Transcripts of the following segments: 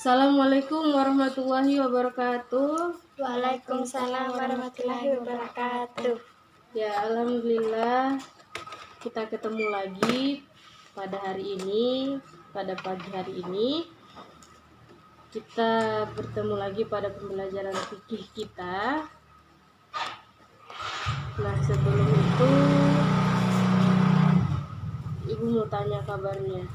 Assalamualaikum warahmatullahi wabarakatuh. Waalaikumsalam warahmatullahi wabarakatuh. Ya, alhamdulillah kita ketemu lagi pada hari ini, pada pagi hari ini. Kita bertemu lagi pada pembelajaran fikih kita. Nah, sebelum itu Ibu mau tanya kabarnya.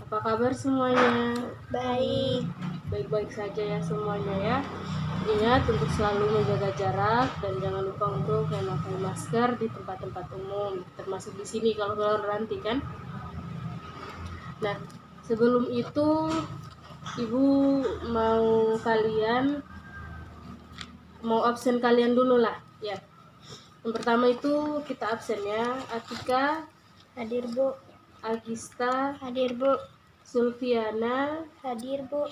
Apa kabar semuanya? Baik. Baik-baik saja ya semuanya ya. Ingat untuk selalu menjaga jarak dan jangan lupa untuk memakai masker di tempat-tempat umum, termasuk di sini kalau keluar nanti kan. Nah, sebelum itu Ibu mau absen kalian dulu lah ya. Yang pertama itu kita absen ya. Atika, Hadir, Bu. Agista, Hadir, Bu. Sulfiana, Hadir, Bu.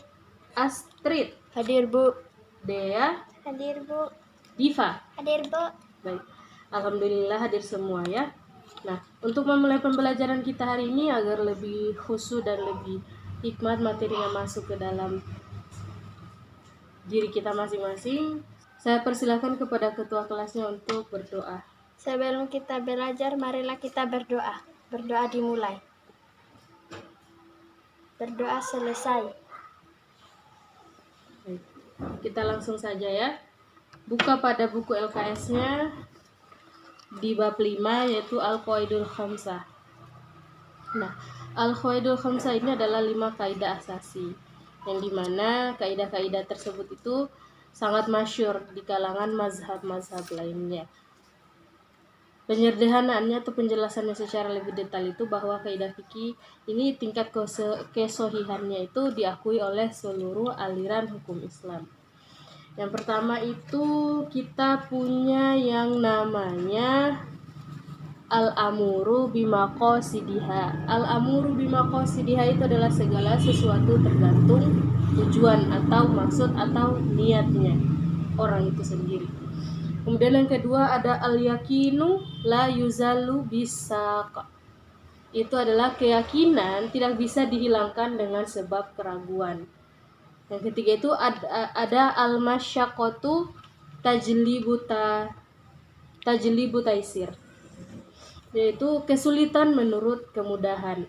Astrid, Hadir, Bu. Dea, Hadir, Bu. Diva. Hadir, Bu. Baik, alhamdulillah hadir semua ya. Nah, untuk memulai pembelajaran kita hari ini agar lebih khusyuk dan lebih hikmat materinya masuk ke dalam diri kita masing-masing, saya persilahkan kepada ketua kelasnya untuk berdoa. Sebelum kita belajar, marilah kita berdoa. Berdoa dimulai. Berdoa selesai. Baik, kita langsung saja ya. Buka pada buku LKS-nya di bab 5 yaitu Al-Qawaidul Khamsah. Nah, Al-Qawaidul Khamsah ini adalah 5 kaidah asasi, yang dimana kaidah-kaidah tersebut itu sangat masyhur di kalangan mazhab-mazhab lainnya. Penyederhanaannya atau penjelasannya secara lebih detail itu bahwa kaidah fikih ini tingkat kesohihannya itu diakui oleh seluruh aliran hukum Islam. Yang pertama itu kita punya yang namanya Al-amuru bimaqasidiha. Al-amuru bimaqasidiha itu adalah segala sesuatu tergantung tujuan atau maksud atau niatnya orang itu sendiri. Kemudian yang kedua ada al-yakinu la yuzalu bisaq. Itu adalah keyakinan tidak bisa dihilangkan dengan sebab keraguan. Yang ketiga itu ada al-masyaqqatu tajlibu taisir, yaitu kesulitan menurut kemudahan.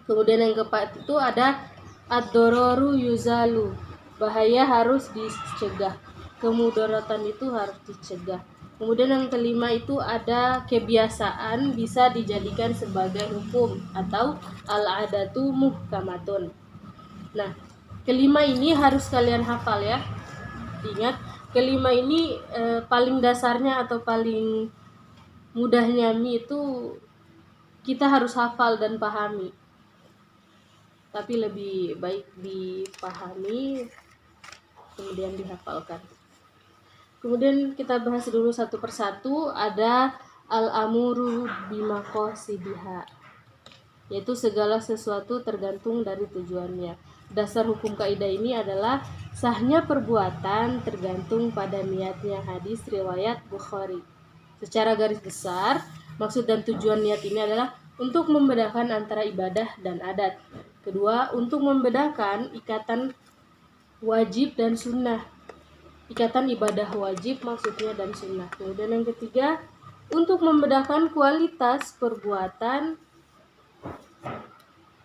Kemudian yang keempat itu ada ad-dororu yuzalu, bahaya harus dicegah, kemudaratan itu harus dicegah. Kemudian yang kelima itu ada kebiasaan bisa dijadikan sebagai hukum atau al-adatu muhkamatun. Nah, kelima ini harus kalian hafal ya. Ingat, kelima ini paling dasarnya atau paling mudahnya itu kita harus hafal dan pahami. Tapi lebih baik dipahami kemudian dihafalkan. Kemudian kita bahas dulu satu persatu. Ada al-amuru bimaqasidiha, yaitu segala sesuatu tergantung dari tujuannya. Dasar hukum kaidah ini adalah sahnya perbuatan tergantung pada niatnya. Hadis riwayat Bukhari. Secara garis besar, maksud dan tujuan niat ini adalah untuk membedakan antara ibadah dan adat. Kedua, untuk membedakan ikatan wajib dan sunnah. Ikatan ibadah wajib maksudnya dan sunnah. Kemudian yang ketiga, untuk membedakan kualitas perbuatan.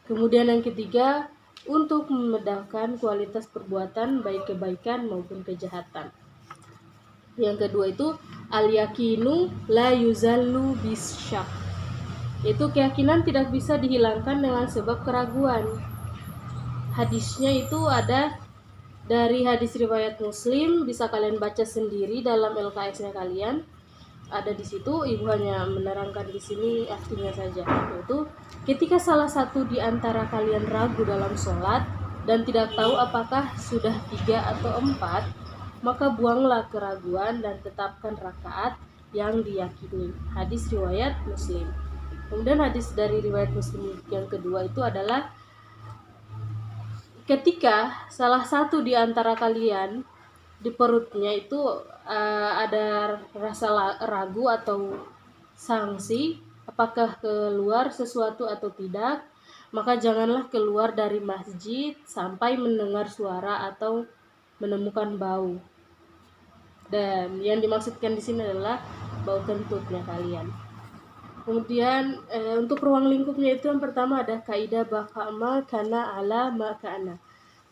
Kemudian yang ketiga, untuk membedakan kualitas perbuatan baik kebaikan maupun kejahatan. Yang kedua itu al-yakinu la yuzallu bisyak, yaitu keyakinan tidak bisa dihilangkan dengan sebab keraguan. Hadisnya itu ada dari hadis riwayat Muslim, bisa kalian baca sendiri dalam LKS-nya kalian. Ada di situ, Ibu hanya menerangkan di sini artinya saja. Yaitu ketika salah satu di antara kalian ragu dalam sholat dan tidak tahu apakah sudah 3 atau 4, maka buanglah keraguan dan tetapkan rakaat yang diyakini. Hadis riwayat Muslim. Kemudian hadis dari riwayat Muslim yang kedua itu adalah ketika salah satu di antara kalian di perutnya itu ada rasa ragu atau sangsi apakah keluar sesuatu atau tidak, maka janganlah keluar dari masjid sampai mendengar suara atau menemukan bau. Dan yang dimaksudkan di sini adalah bau kentutnya kalian. Kemudian untuk ruang lingkupnya itu yang pertama ada kaidah bakama kana ala makana.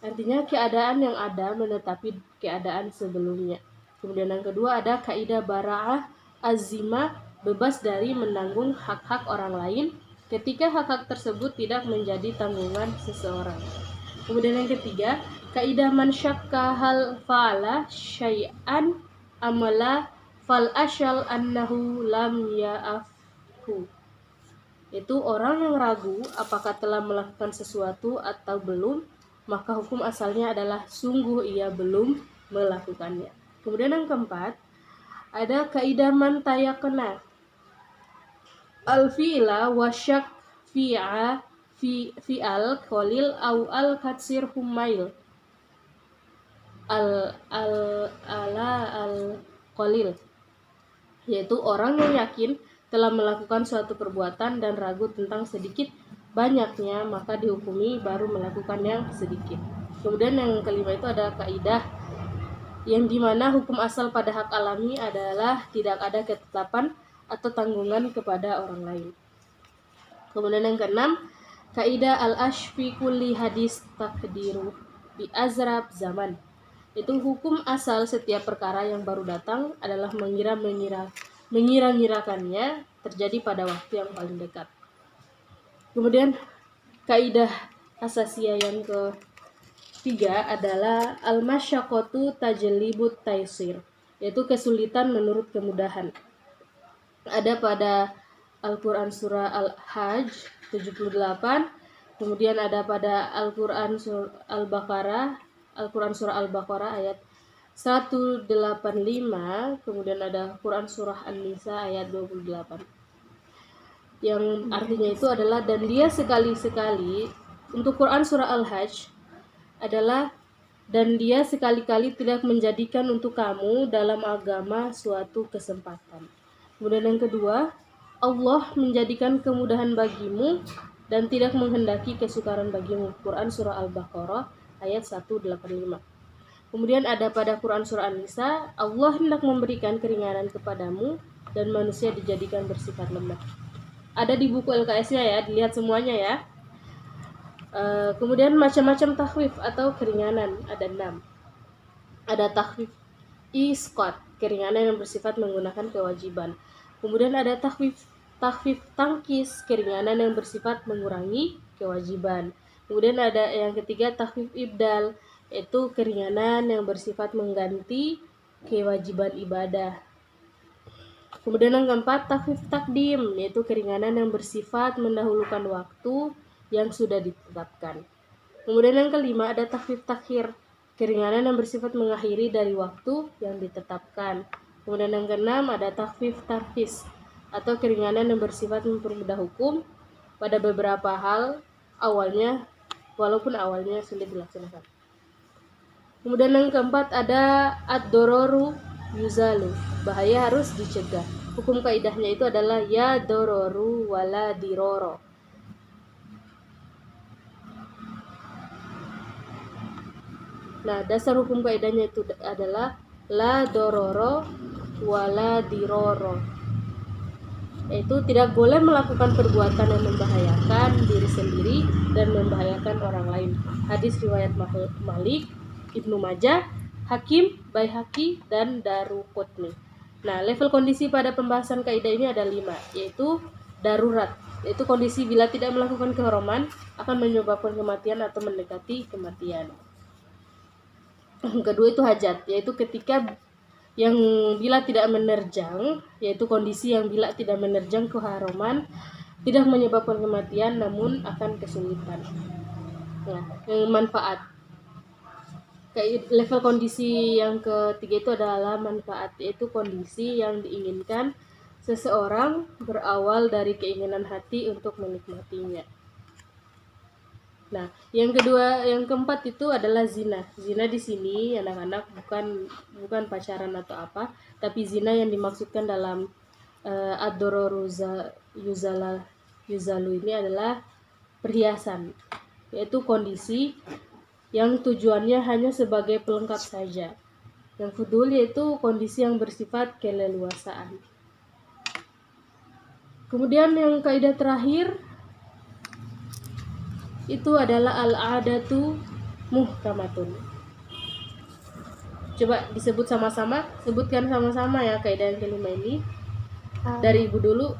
Artinya keadaan yang ada menetapi keadaan sebelumnya. Kemudian yang kedua ada kaidah bara'ah azima, bebas dari menanggung hak-hak orang lain ketika hak-hak tersebut tidak menjadi tanggungan seseorang. Kemudian yang ketiga, kaidah man syakka hal fa'ala syai'an amala fal asyal annahu lam ya'afhu. Itu orang yang ragu apakah telah melakukan sesuatu atau belum, maka hukum asalnya adalah sungguh ia belum melakukannya. Kemudian yang keempat, ada kaidah man tayakna al-fi'la wa syak fi'al qalil au al-katsir humail al qalil, yaitu orang yang yakin telah melakukan suatu perbuatan dan ragu tentang sedikit banyaknya, maka dihukumi baru melakukan yang sedikit. Kemudian yang kelima itu ada kaidah yang dimana hukum asal pada hak alami adalah tidak ada ketetapan atau tanggungan kepada orang lain. Kemudian yang keenam, kaidah al-ashfi kulli hadis takdiru bi azrab zaman. Itu hukum asal setiap perkara yang baru datang adalah mengira-ngirakannya terjadi pada waktu yang paling dekat. Kemudian kaidah asasiyah yang ketiga adalah al-masyaqqatu tajlibut taisir, yaitu kesulitan menurut kemudahan. Ada pada Al-Quran surah Al-Hajj 78, kemudian ada pada Al-Quran surah Al-Baqarah ayat 185, kemudian ada Quran surah An-Nisa ayat 28. Yang artinya itu adalah dan dia sekali-sekali, untuk Quran surah Al-Hajj adalah dan dia sekali-kali tidak menjadikan untuk kamu dalam agama suatu kesempatan. Kemudian yang kedua, Allah menjadikan kemudahan bagimu dan tidak menghendaki kesukaran bagimu. Quran surah Al-Baqarah ayat 185. Kemudian ada pada Quran surah An-Nisa, Allah hendak memberikan keringanan kepadamu dan manusia dijadikan bersifat lemah. Ada di buku LKS-nya ya, dilihat semuanya ya. Kemudian macam-macam takhfif atau keringanan ada 6. Ada takhfif isqat, keringanan yang bersifat menggunakan kewajiban. Kemudian ada takhfif tangkis, keringanan yang bersifat mengurangi kewajiban. Kemudian ada yang ketiga takhfif ibdal, yaitu keringanan yang bersifat mengganti kewajiban ibadah. Kemudian yang keempat takhfif takdim, yaitu keringanan yang bersifat mendahulukan waktu yang sudah ditetapkan. Kemudian yang kelima ada takhfif takhir, keringanan yang bersifat mengakhiri dari waktu yang ditetapkan. Kemudian yang keenam ada takhfif tarfis, atau keringanan yang bersifat mempermudah hukum pada beberapa hal walaupun awalnya sulit dilaksanakan. Kemudian yang keempat ada ad-dororu yuzalu, bahaya harus dicegah. Hukum kaidahnya itu adalah ya dororu wala diroro. Nah, dasar hukum kaidahnya itu adalah la dororo wala diroro, yaitu tidak boleh melakukan perbuatan yang membahayakan diri sendiri dan membahayakan orang lain. Hadis riwayat Malik, Ibnu Majah, Hakim, Baihaqi, dan Daruqutni. Nah, level kondisi pada pembahasan kaidah ini ada 5, yaitu darurat, yaitu kondisi bila tidak melakukan keharaman akan menyebabkan kematian atau mendekati kematian. Kedua itu hajat, yaitu ketika yang bila tidak menerjang, yaitu kondisi yang bila tidak menerjang keharaman, tidak menyebabkan kematian namun akan kesulitan. Nah, yang manfaat. Level kondisi yang ketiga itu adalah manfaat, yaitu kondisi yang diinginkan seseorang berawal dari keinginan hati untuk menikmatinya. Nah, yang keempat itu adalah zina. Zina di sini anak-anak bukan pacaran atau apa, tapi zina yang dimaksudkan dalam ad-dororu yuzalu ini adalah perhiasan, yaitu kondisi yang tujuannya hanya sebagai pelengkap saja. Yang fudul yaitu kondisi yang bersifat keleluasaan. Kemudian yang kaidah terakhir itu adalah al-'adatu muhkamatun. Coba disebut sama-sama, sebutkan sama-sama ya kaidah yang kelima ini. Dari ibu dulu.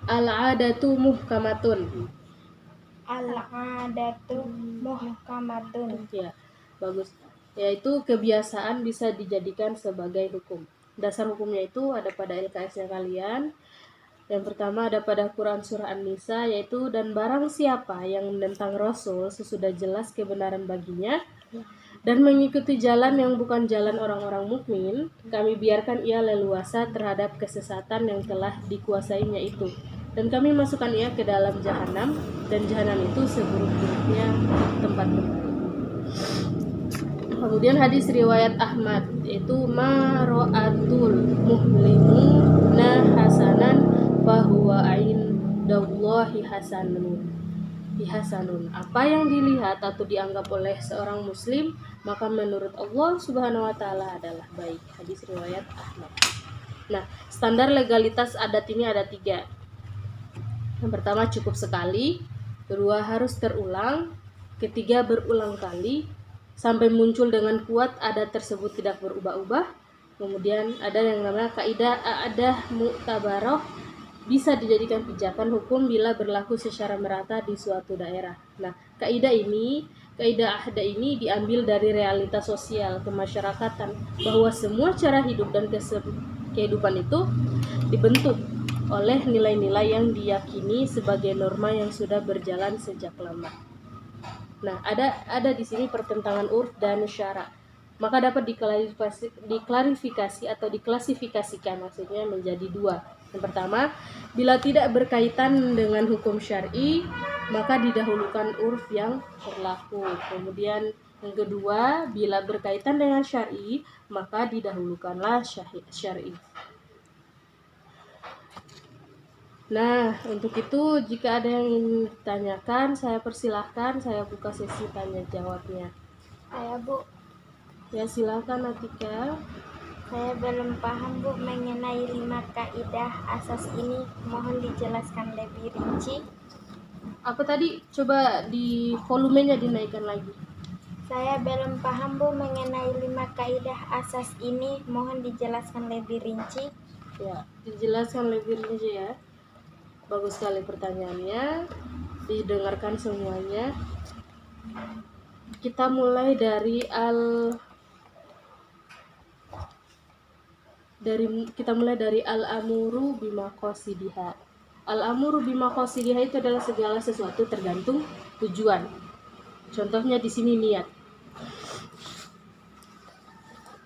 Al-'adatu muhkamatun. Al-'adatu muhkamatun. Ya, bagus. Yaitu kebiasaan bisa dijadikan sebagai hukum. Dasar hukumnya itu ada pada LKS-nya kalian. Yang pertama ada pada Quran surah An-Nisa, yaitu dan barang siapa yang menentang Rasul sesudah jelas kebenaran baginya dan mengikuti jalan yang bukan jalan orang-orang mukmin, kami biarkan ia leluasa terhadap kesesatan yang telah dikuasainya itu. Dan kami masukkan ia ke dalam jahanam, dan jahanam itu seburuk-buruknya tempat berhenti. Kemudian hadis riwayat Ahmad, yaitu maro'atul muhlimu hasanan bahwa indallahi hasanun. Apa yang dilihat atau dianggap oleh seorang muslim, maka menurut Allah Subhanahu wa taala adalah baik. Hadis riwayat Ahmad. Nah, standar legalitas adat ini ada 3. Yang pertama cukup sekali, kedua harus terulang, ketiga berulang kali sampai muncul dengan kuat adat tersebut tidak berubah-ubah. Kemudian ada yang namanya kaidah a'adah mu'tabarah, bisa dijadikan pijakan hukum bila berlaku secara merata di suatu daerah. Nah, kaidah ahda ini diambil dari realitas sosial kemasyarakatan, bahwa semua cara hidup dan kehidupan itu dibentuk oleh nilai-nilai yang diyakini sebagai norma yang sudah berjalan sejak lama. Nah, ada di sini pertentangan urf dan syara. Maka dapat diklarifikasi atau diklasifikasikan maksudnya menjadi 2. Yang pertama, bila tidak berkaitan dengan hukum syar'i, maka didahulukan urf yang berlaku. Kemudian yang kedua, bila berkaitan dengan syar'i, maka didahulukanlah syar'i. Nah, untuk itu jika ada yang ingin ditanyakan, saya persilahkan, saya buka sesi tanya jawabnya. Saya Bu, Ya, silakan Atika. saya belum paham Bu mengenai 5 kaidah asas ini, mohon dijelaskan lebih rinci. Apa tadi? Coba di volumenya dinaikkan lagi. Saya belum paham Bu mengenai 5 kaidah asas ini, mohon dijelaskan lebih rinci. Ya, dijelaskan lebih rinci ya. Bagus sekali pertanyaannya. Didengarkan semuanya. Kita mulai dari al-amuru bimaqasidiha. Al-amuru bimaqasidiha itu adalah segala sesuatu tergantung tujuan. Contohnya di sini niat.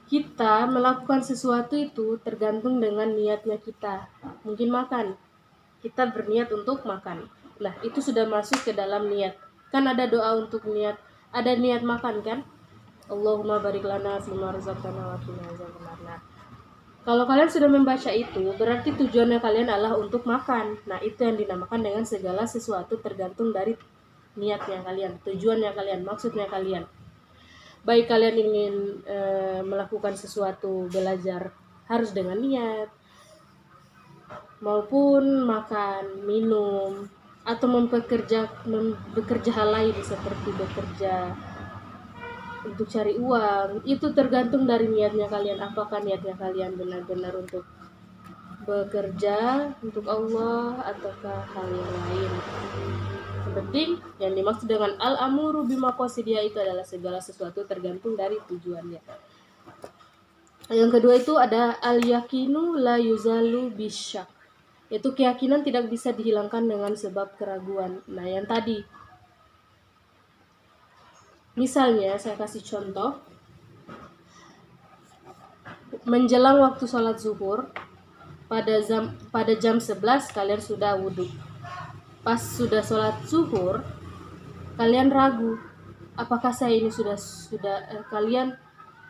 Kita melakukan sesuatu itu tergantung dengan niatnya kita. Mungkin makan. Kita berniat untuk makan. Nah, itu sudah masuk ke dalam niat. Kan ada doa untuk niat. Ada niat makan kan? Allahumma barik lana fima razaqtana wa qina azabannar. Nah, kalau kalian sudah membaca itu, berarti tujuannya kalian adalah untuk makan. Nah, itu yang dinamakan dengan segala sesuatu tergantung dari niatnya kalian, tujuannya kalian, maksudnya kalian. Baik kalian ingin melakukan sesuatu, belajar, harus dengan niat, maupun makan, minum, atau bekerja hal lain seperti bekerja untuk cari uang, itu tergantung dari niatnya kalian. Apakah niatnya kalian benar-benar untuk bekerja untuk Allah ataukah hal yang lain. Yang penting yang dimaksud dengan al-amuru bimaqasidiha itu adalah segala sesuatu tergantung dari tujuannya. Yang kedua itu ada al-yakinu la yuzalu bisyak, yaitu keyakinan tidak bisa dihilangkan dengan sebab keraguan. Nah, yang tadi misalnya saya kasih contoh, menjelang waktu sholat zuhur pada jam 11 kalian sudah wudhu. Pas sudah sholat zuhur kalian ragu, apakah saya ini sudah kalian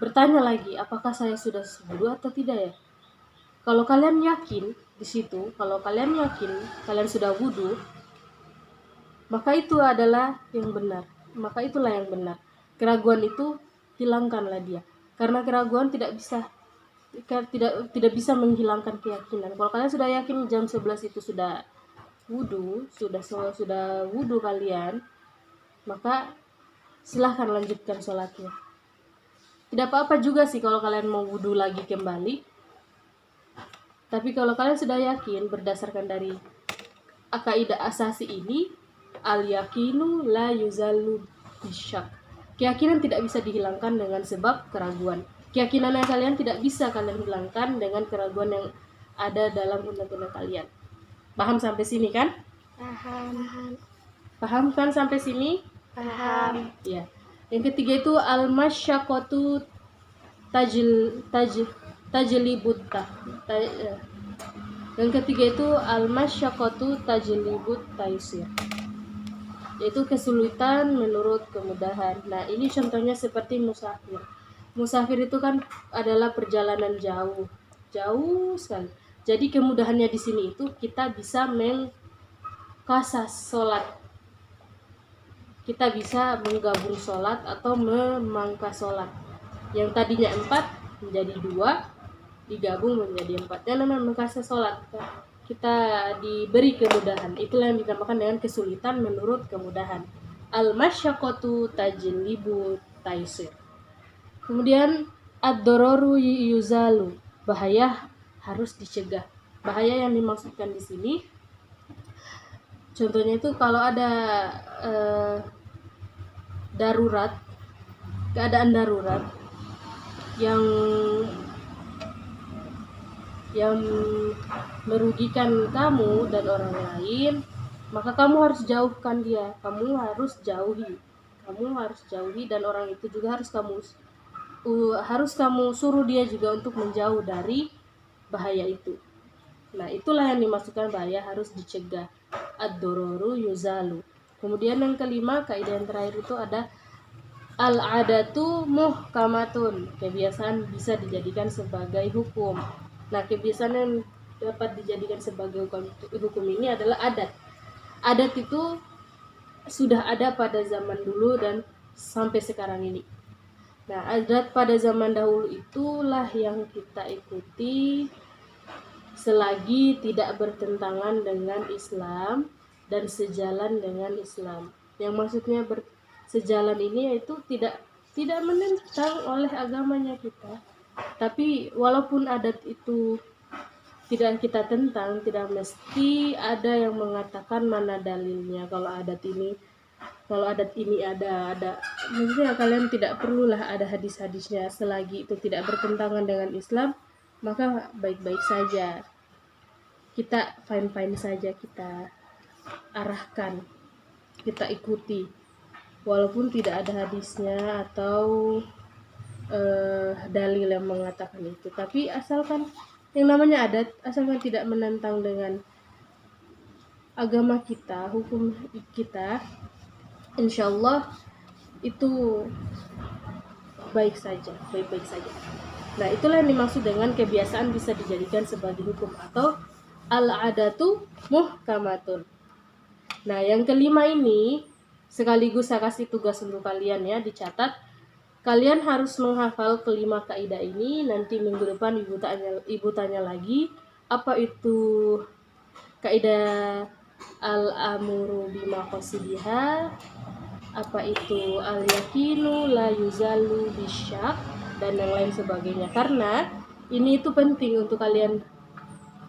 bertanya lagi, apakah saya sudah wudhu atau tidak ya? Kalau kalian yakin di situ, kalau kalian yakin kalian sudah wudhu, maka itu adalah yang benar. Maka itulah yang benar. Keraguan itu hilangkanlah dia. Karena keraguan tidak bisa menghilangkan keyakinan. Kalau kalian sudah yakin jam 11 itu sudah wudhu kalian, maka silahkan lanjutkan sholatnya. Tidak apa-apa juga sih kalau kalian mau wudhu lagi kembali. Tapi kalau kalian sudah yakin berdasarkan dari kaidah asasi ini, al-yakinu la yuzalu bisyak. Keyakinan tidak bisa dihilangkan dengan sebab keraguan. Keyakinan yang kalian tidak bisa kalian hilangkan dengan keraguan yang ada dalam undang-undang kalian. Paham sampai sini kan? Paham. Paham kan sampai sini? Paham. Ya. Yang ketiga itu al-masyaqqatu tajlibut Yang ketiga itu al-masyaqqatu tajlibut taisir. Yaitu kesulitan menurut kemudahan. Nah, ini contohnya seperti musafir. Musafir itu kan adalah perjalanan jauh sekali. Jadi kemudahannya di sini itu kita bisa mengkasas sholat. Kita bisa menggabung sholat atau memangkas sholat. Yang tadinya 4 menjadi 2, digabung menjadi 4. Yang namanya mengkasas sholat. Kita diberi kemudahan. Itulah yang dinamakan dengan kesulitan menurut kemudahan. Al-masyaqqatu tajlibu taisir. Kemudian ad-dararu yuzalu. Bahaya harus dicegah. Bahaya yang dimaksudkan di sini, contohnya itu kalau ada keadaan darurat yang merugikan kamu dan orang lain, maka kamu harus jauhkan dia. Kamu harus jauhi dan orang itu juga harus kamu suruh dia juga untuk menjauh dari bahaya itu. Nah, itulah yang dimaksudkan bahaya harus dicegah. Ad-dororu yuzalu. Kemudian yang kelima, kaidah yang terakhir itu ada al-adatu muhkamatun. Kebiasaan bisa dijadikan sebagai hukum. Nah, kebiasaan yang dapat dijadikan sebagai hukum ini adalah adat. Adat itu sudah ada pada zaman dulu dan sampai sekarang ini. Nah, adat pada zaman dahulu itulah yang kita ikuti selagi tidak bertentangan dengan Islam dan sejalan dengan Islam. Yang maksudnya sejalan ini yaitu tidak menentang oleh agamanya kita. Tapi walaupun adat itu tidak kita tentang, tidak mesti ada yang mengatakan mana dalilnya. Kalau adat ini ada maksudnya kalian tidak perlulah ada hadis-hadisnya. Selagi itu tidak bertentangan dengan Islam, maka baik-baik saja, kita fine-fine saja, kita arahkan, kita ikuti walaupun tidak ada hadisnya atau dalil yang mengatakan itu. Tapi asalkan yang namanya adat, asalkan tidak menentang dengan agama kita, hukum kita, insyaallah itu baik-baik saja. Nah, itulah yang dimaksud dengan kebiasaan bisa dijadikan sebagai hukum atau al-adatu muhkamatun. Nah, yang kelima ini sekaligus saya kasih tugas untuk kalian ya, dicatat. Kalian harus menghafal kelima kaidah ini. Nanti minggu depan ibu tanya lagi apa itu kaidah al-amuru bima qasidiha, apa itu al-yakinu la yuzalu bisyak, dan yang lain sebagainya. Karena ini itu penting untuk kalian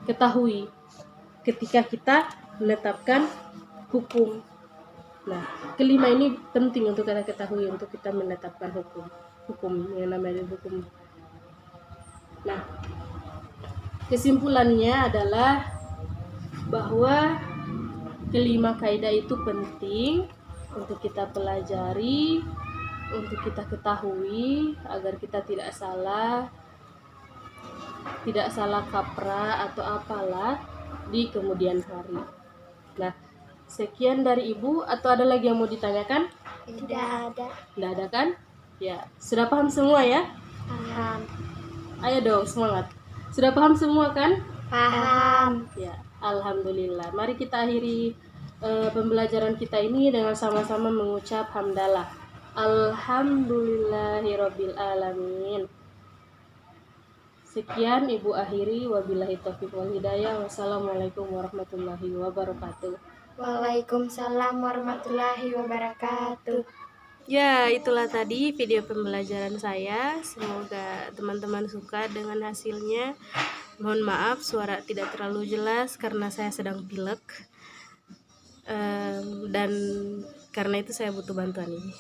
ketahui ketika kita menetapkan hukum. Nah, kelima ini penting untuk kita ketahui untuk kita menetapkan hukum yang namanya hukum. Nah, kesimpulannya adalah bahwa kelima kaidah itu penting untuk kita pelajari, untuk kita ketahui agar kita tidak salah kaprah atau apalah di kemudian hari. Nah, sekian dari Ibu, atau ada lagi yang mau ditanyakan? Tidak ada. Tidak ada kan? Ya, sudah paham semua ya? Paham. Ayo dong, semangat. Sudah paham semua kan? Paham. Ya, alhamdulillah. Mari kita akhiri pembelajaran kita ini dengan sama-sama mengucap hamdalah. Alhamdulillahirabbil alamin. Sekian Ibu akhiri, wabillahi taufiq wal hidayah. Wassalamualaikum warahmatullahi wabarakatuh. Waalaikumsalam warahmatullahi wabarakatuh. Ya, itulah tadi video pembelajaran saya. Semoga teman-teman suka dengan hasilnya. Mohon maaf suara tidak terlalu jelas karena saya sedang pilek. Dan karena itu saya butuh bantuan ini.